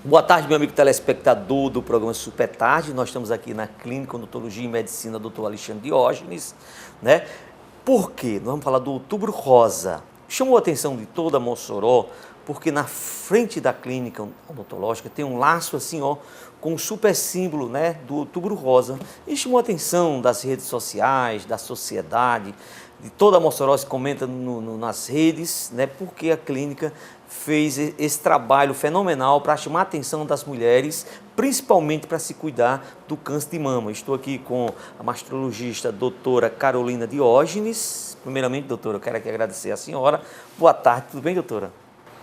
Boa tarde, meu amigo telespectador do programa Super Tarde. Nós estamos aqui na Clínica Odontologia e Medicina Dr. Alexandre Diógenes, né? Por quê? Nós vamos falar do Outubro Rosa. Chamou a atenção de toda Mossoró, porque na frente da clínica odontológica tem um laço assim, ó, com o super símbolo, né, do Outubro Rosa. E chamou a atenção das redes sociais, da sociedade, de toda Mossoró se comenta nas redes, né, porque a clínica fez esse trabalho fenomenal para chamar a atenção das mulheres, principalmente para se cuidar do câncer de mama. Estou aqui com a mastologista doutora Carolina Diógenes. Primeiramente, doutora, eu quero aqui agradecer a senhora. Boa tarde, tudo bem, doutora?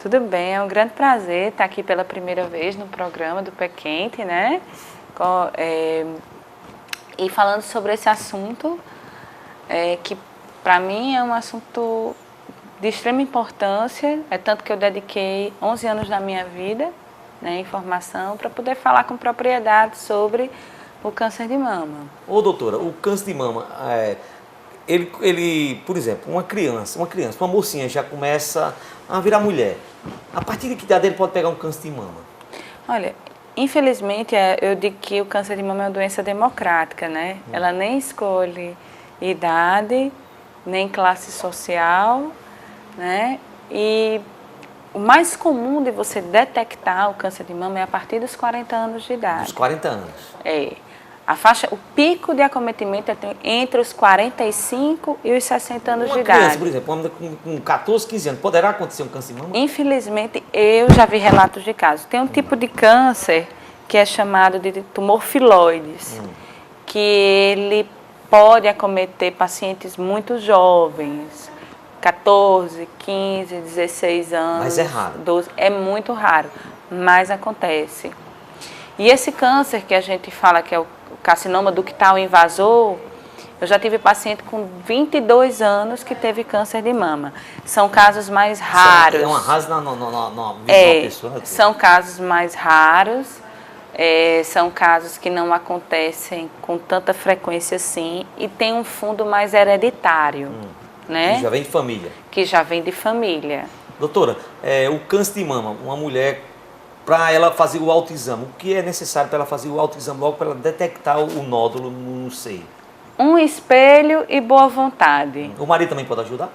Tudo bem, é um grande prazer estar aqui pela primeira vez no programa do Pé Quente, né? E falando sobre esse assunto, que para mim é um assunto de extrema importância, é tanto que eu dediquei 11 anos da minha vida, né, em formação, para poder falar com propriedade sobre o câncer de mama. Ô, doutora, o câncer de mama, ele, por exemplo, uma criança, uma mocinha já começa a virar mulher. A partir de que idade ele pode pegar um câncer de mama? Olha, infelizmente eu digo que o câncer de mama é uma doença democrática, né? Ela nem escolhe idade, nem classe social, né? E o mais comum de você detectar o câncer de mama é a partir dos 40 anos de idade. Dos 40 anos. O pico de acometimento é entre os 45 e os 60 anos de idade. Uma criança, por exemplo, uma menina com 14, 15 anos, poderá acontecer um câncer de mama? Infelizmente, eu já vi relatos de casos. Tem um tipo de câncer que é chamado de tumor filoides, que ele pode acometer pacientes muito jovens, 14, 15, 16 anos. Mas é raro. 12, é muito raro, mas acontece. E esse câncer que a gente fala que é o carcinoma ductal invasor, eu já tive paciente com 22 anos que teve câncer de mama. São casos mais raros. É um arraso na vida de uma pessoa. São casos mais raros, são casos que não acontecem com tanta frequência assim e tem um fundo mais hereditário. Né? Que já vem de família. Que já vem de família. Doutora, o câncer de mama, uma mulher, para ela fazer o autoexame, o que é necessário para ela fazer o autoexame logo para ela detectar o nódulo no seio? Um espelho e boa vontade. O marido também pode ajudar?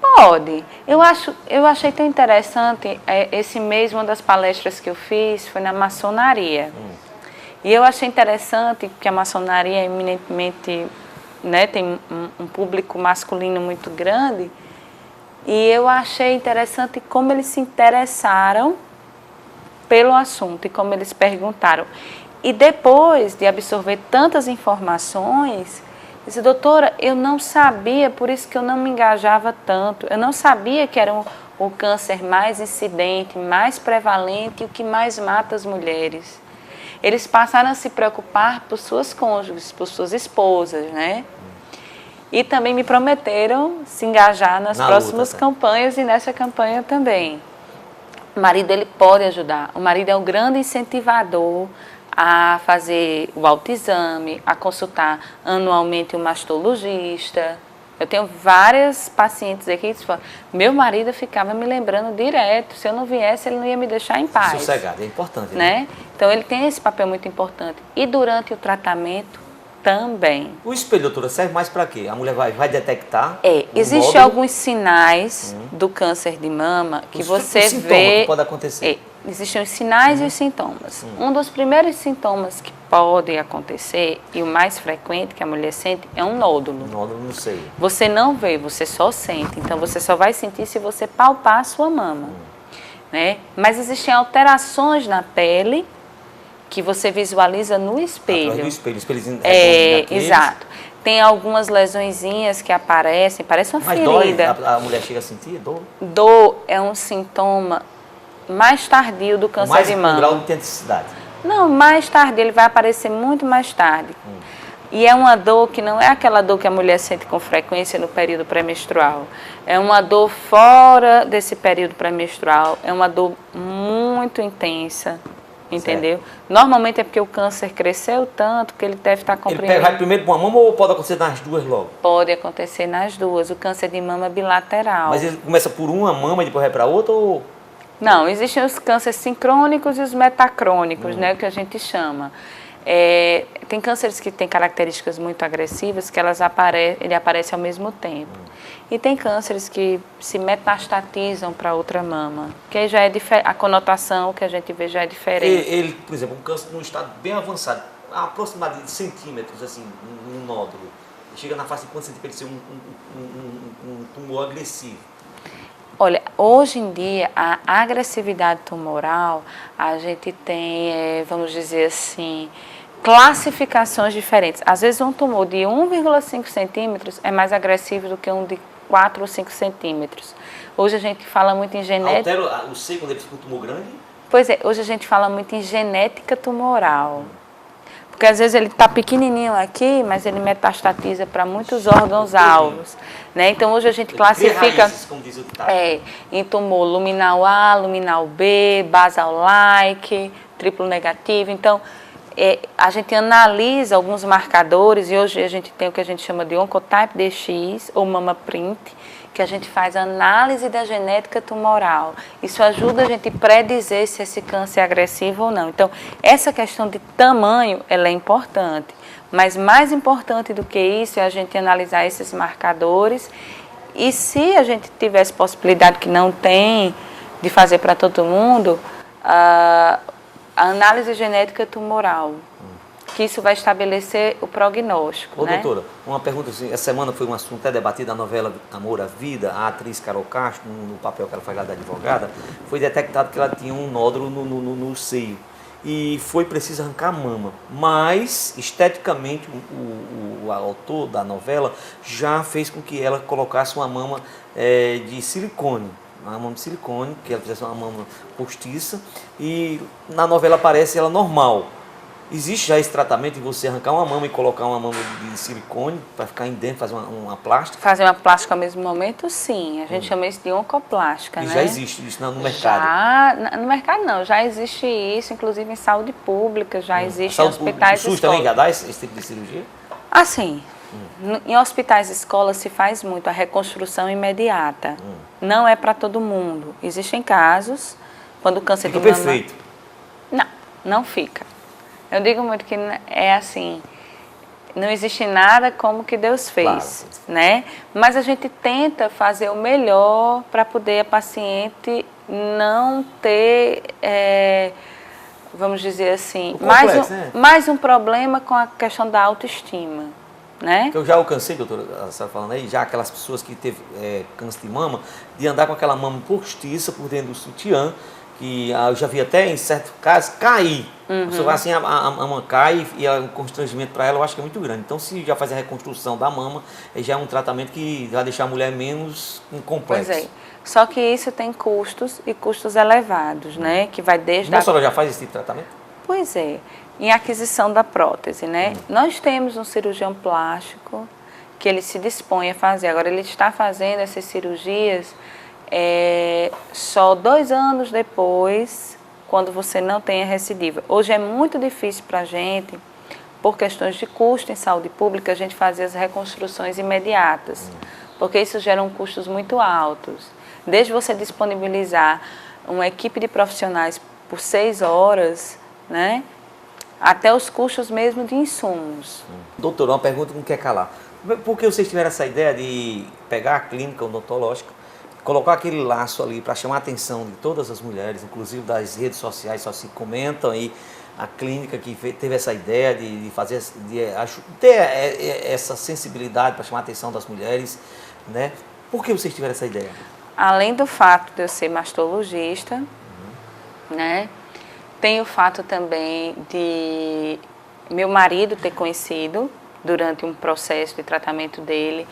Pode. Eu achei tão interessante, esse mês uma das palestras que eu fiz foi na maçonaria. E eu achei interessante que a maçonaria é eminentemente, né, tem um público masculino muito grande, e eu achei interessante como eles se interessaram pelo assunto e como eles perguntaram. E depois de absorver tantas informações, eu disse, doutora, eu não sabia, por isso que eu não me engajava tanto, eu não sabia que era o câncer mais incidente, mais prevalente e o que mais mata as mulheres. Eles passaram a se preocupar por suas cônjuges, por suas esposas, né? E também me prometeram se engajar nas próximas campanhas e nessa campanha também. O marido, ele pode ajudar. O marido é um grande incentivador a fazer o autoexame, a consultar anualmente o mastologista. Eu tenho várias pacientes aqui que falam, meu marido ficava me lembrando direto, se eu não viesse ele não ia me deixar em paz. Sossegado, é importante, né? Então ele tem esse papel muito importante. E durante o tratamento também. O espelho, doutora, serve mais para quê? A mulher vai detectar? Existem alguns sinais do câncer de mama que você vê. Que pode acontecer. Existem os sinais e os sintomas. Um dos primeiros sintomas que pode acontecer, e o mais frequente que a mulher sente, é um nódulo. Um nódulo no seio. Você não vê, você só sente. Então você só vai sentir se você palpar a sua mama. Né? Mas existem alterações na pele que você visualiza no espelho. No espelho, espelhozinho exato. Tem algumas lesõezinhas que aparecem, parece uma ferida. Dói? A mulher chega a sentir dor? Dor é um sintoma mais tardio do câncer de mama. Mais grau de intensidade? Não, mais tardio, ele vai aparecer muito mais tarde. E é uma dor que não é aquela dor que a mulher sente com frequência no período pré-menstrual. É uma dor fora desse período pré-menstrual, é uma dor muito intensa. Entendeu? Certo. Normalmente é porque o câncer cresceu tanto que ele deve estar comprimido. Ele vai primeiro para uma mama ou pode acontecer nas duas logo? Pode acontecer nas duas. O câncer de mama é bilateral. Mas ele começa por uma mama e depois vai para outra ou... Não, existem os cânceres sincrônicos e os metacrônicos, né, o que a gente chama. Tem cânceres que têm características muito agressivas, que ele aparece ao mesmo tempo. E tem cânceres que se metastatizam para outra mama, que aí já é a conotação que a gente vê já é diferente. Ele, por exemplo, um câncer num estado bem avançado, aproximadamente de centímetros, assim, um nódulo, chega na fase de quantos centímetros para ele ser um tumor agressivo? Olha, hoje em dia, a agressividade tumoral, a gente tem, vamos dizer assim, classificações diferentes. Às vezes, um tumor de 1,5 centímetros é mais agressivo do que um de 4 ou 5 centímetros. Hoje a gente fala muito em genética... Altera o seio quando ele fica um tumor grande? Pois é, hoje a gente fala muito em genética tumoral. Porque às vezes ele está pequenininho aqui, mas ele metastatiza para muitos órgãos-alvos. Né? Então hoje a gente classifica raízes, como diz o ditado. Em tumor luminal A, luminal B, basal-like, triplo negativo. Então a gente analisa alguns marcadores e hoje a gente tem o que a gente chama de Oncotype DX ou Mama Print, que a gente faz análise da genética tumoral. Isso ajuda a gente a predizer se esse câncer é agressivo ou não. Então, essa questão de tamanho, ela é importante. Mas mais importante do que isso é a gente analisar esses marcadores. E se a gente tivesse possibilidade, que não tem, de fazer para todo mundo, a análise genética tumoral. Que isso vai estabelecer o prognóstico. Né? Doutora, uma pergunta assim, essa semana foi um assunto até debatido na novela Amor à Vida, a atriz Carol Castro, no papel que ela faz lá da advogada, foi detectado que ela tinha um nódulo no seio e foi preciso arrancar a mama, mas esteticamente o autor da novela já fez com que ela colocasse uma mama de silicone. Uma mama de silicone, que ela fizesse uma mama postiça e na novela aparece ela normal. Existe já esse tratamento de você arrancar uma mama e colocar uma mama de silicone para ficar em dentro, fazer uma plástica? Fazer uma plástica ao mesmo momento, sim. A gente chama isso de oncoplástica, né? Já existe isso no mercado? Já, no mercado não, já existe isso, inclusive em saúde pública, já existe em hospitais e escolas. O SUS também já dá esse tipo de cirurgia? Assim, em hospitais e escolas se faz muito a reconstrução imediata. Não é para todo mundo. Existem casos, quando o câncer de mama... Fica perfeito? Não fica. Eu digo muito que é assim, não existe nada como que Deus fez, claro, né? Mas a gente tenta fazer o melhor para poder a paciente não ter, vamos dizer assim, mais um problema com a questão da autoestima, né? Eu já alcancei, doutora, você está falando aí, já aquelas pessoas que teve câncer de mama, de andar com aquela mama postiça por dentro do sutiã, que eu já vi até em certos casos cair. Você vai assim, a mama cai e o constrangimento para ela eu acho que é muito grande. Então, se já faz a reconstrução da mama, já é um tratamento que vai deixar a mulher menos complexo. Pois é. Só que isso tem custos e custos elevados, né? Que vai desde a senhora já faz esse tipo de tratamento? Pois é. Em aquisição da prótese, né? Nós temos um cirurgião plástico que ele se dispõe a fazer. Agora, ele está fazendo essas cirurgias só 2 anos depois, quando você não tem a recidiva. Hoje é muito difícil para a gente, por questões de custo em saúde pública, a gente fazer as reconstruções imediatas, porque isso gera custos muito altos. Desde você disponibilizar uma equipe de profissionais por 6 horas, né, até os custos mesmo de insumos. Doutora, uma pergunta que não quer calar. Por que vocês tiveram essa ideia de pegar a clínica odontológica, colocar aquele laço ali para chamar a atenção de todas as mulheres, inclusive das redes sociais, só se comentam aí, a clínica que teve essa ideia de fazer, de ter essa sensibilidade para chamar a atenção das mulheres, né? Por que vocês tiveram essa ideia? Além do fato de eu ser mastologista, né? Tem o fato também de meu marido ter conhecido, durante um processo de tratamento dele,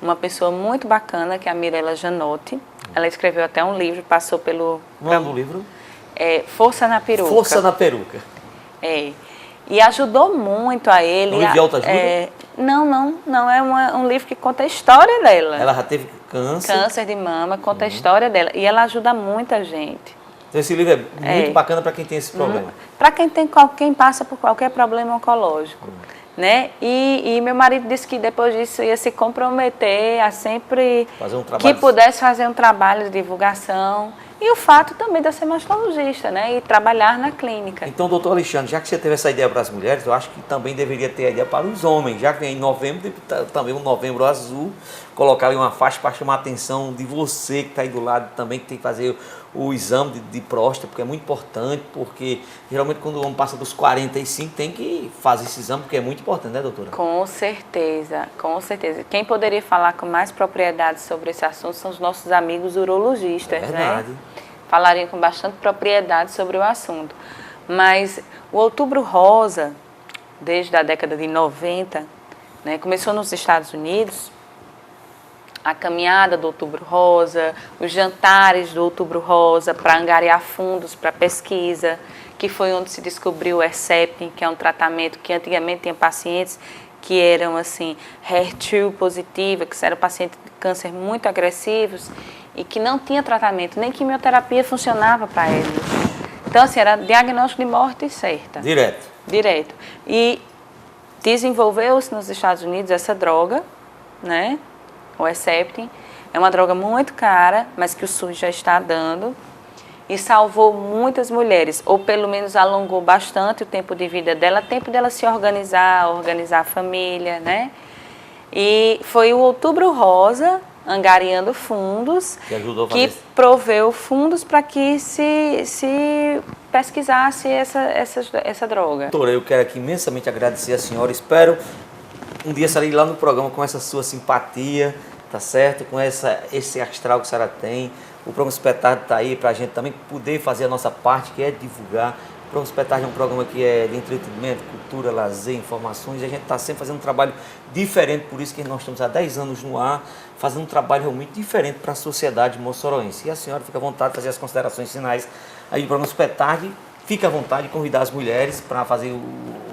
uma pessoa muito bacana, que é a Mirella Janotti. Ela escreveu até um livro, passou pelo... O nome do livro? Força na Peruca. Força na Peruca. E ajudou muito a ele. Um livro de autoajuda? Não. É um livro que conta a história dela. Ela já teve câncer? Câncer de mama, conta a história dela. E ela ajuda muita gente. Então esse livro é muito bacana para quem tem esse problema. Para quem passa por qualquer problema oncológico. Né? E meu marido disse que depois disso ia se comprometer a sempre fazer um trabalho, que pudesse fazer um trabalho de divulgação. E o fato também de eu ser mastologista, né? E trabalhar na clínica. Então, doutor Alexandre, já que você teve essa ideia para as mulheres, eu acho que também deveria ter a ideia para os homens, já que vem em novembro, também um novembro azul, colocar ali uma faixa para chamar a atenção de você que está aí do lado também, que tem que fazer o exame de próstata, porque é muito importante, porque geralmente quando o homem passa dos 45 tem que fazer esse exame, porque é muito importante, né, doutora? Com certeza, com certeza. Quem poderia falar com mais propriedade sobre esse assunto são os nossos amigos urologistas, É verdade. né? Falariam com bastante propriedade sobre o assunto. Mas o Outubro Rosa, desde a década de 90, né, começou nos Estados Unidos, a caminhada do Outubro Rosa, os jantares do Outubro Rosa para angariar fundos para pesquisa, que foi onde se descobriu o Herceptin, que é um tratamento que antigamente tinha pacientes que eram assim, HER2 positiva, que eram pacientes de câncer muito agressivos e que não tinha tratamento, nem quimioterapia funcionava para eles. Então, assim, era diagnóstico de morte certa. Direto. E desenvolveu-se nos Estados Unidos essa droga, né? O Herceptin. É uma droga muito cara, mas que o SUS já está dando. E salvou muitas mulheres, ou pelo menos alongou bastante o tempo de vida dela, tempo dela se organizar a família, né? E foi o Outubro Rosa, angariando fundos, que proveu fundos para que se pesquisasse essa droga. Doutora, eu quero aqui imensamente agradecer a senhora, espero um dia sair lá no programa com essa sua simpatia, tá certo? Com esse astral que a senhora tem. O programa Espetáculo está aí para a gente também poder fazer a nossa parte, que é divulgar. O programa Espetáculo é um programa que é de entretenimento, cultura, lazer, informações, e a gente está sempre fazendo um trabalho diferente, por isso que nós estamos há 10 anos no ar, fazendo um trabalho realmente diferente para a sociedade moçoroense. E a senhora fica à vontade de fazer as considerações finais aí do programa Espetáculo. Fica à vontade de convidar as mulheres para fazer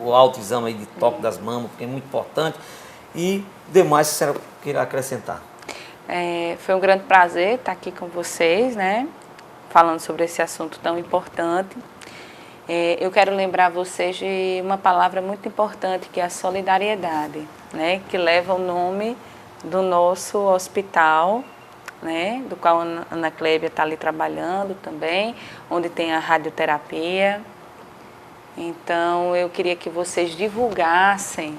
o autoexame aí de toque das mamas, porque é muito importante. E demais, se a senhora queira acrescentar. Foi um grande prazer estar aqui com vocês, né? Falando sobre esse assunto tão importante. Eu quero lembrar vocês de uma palavra muito importante, que é a solidariedade, né? Que leva o nome do nosso hospital, né? Do qual a Ana Clébia está ali trabalhando também, onde tem a radioterapia. Então, eu queria que vocês divulgassem,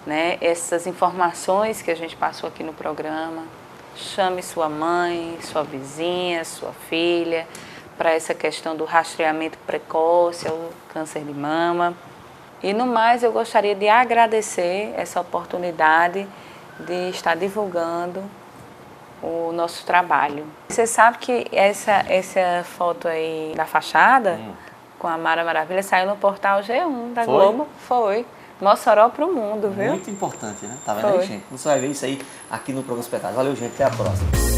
né, essas informações que a gente passou aqui no programa. Chame sua mãe, sua vizinha, sua filha, para essa questão do rastreamento precoce ao câncer de mama. E no mais, eu gostaria de agradecer essa oportunidade de estar divulgando o nosso trabalho. Você sabe que essa foto aí da fachada, com a Mara Maravilha, saiu no portal G1 da Globo. Foi. Mossoró para o mundo, viu? Muito importante, né? Tá vendo aí, gente? Você vai ver isso aí aqui no programa Espetáculo. Valeu, gente. Até a próxima.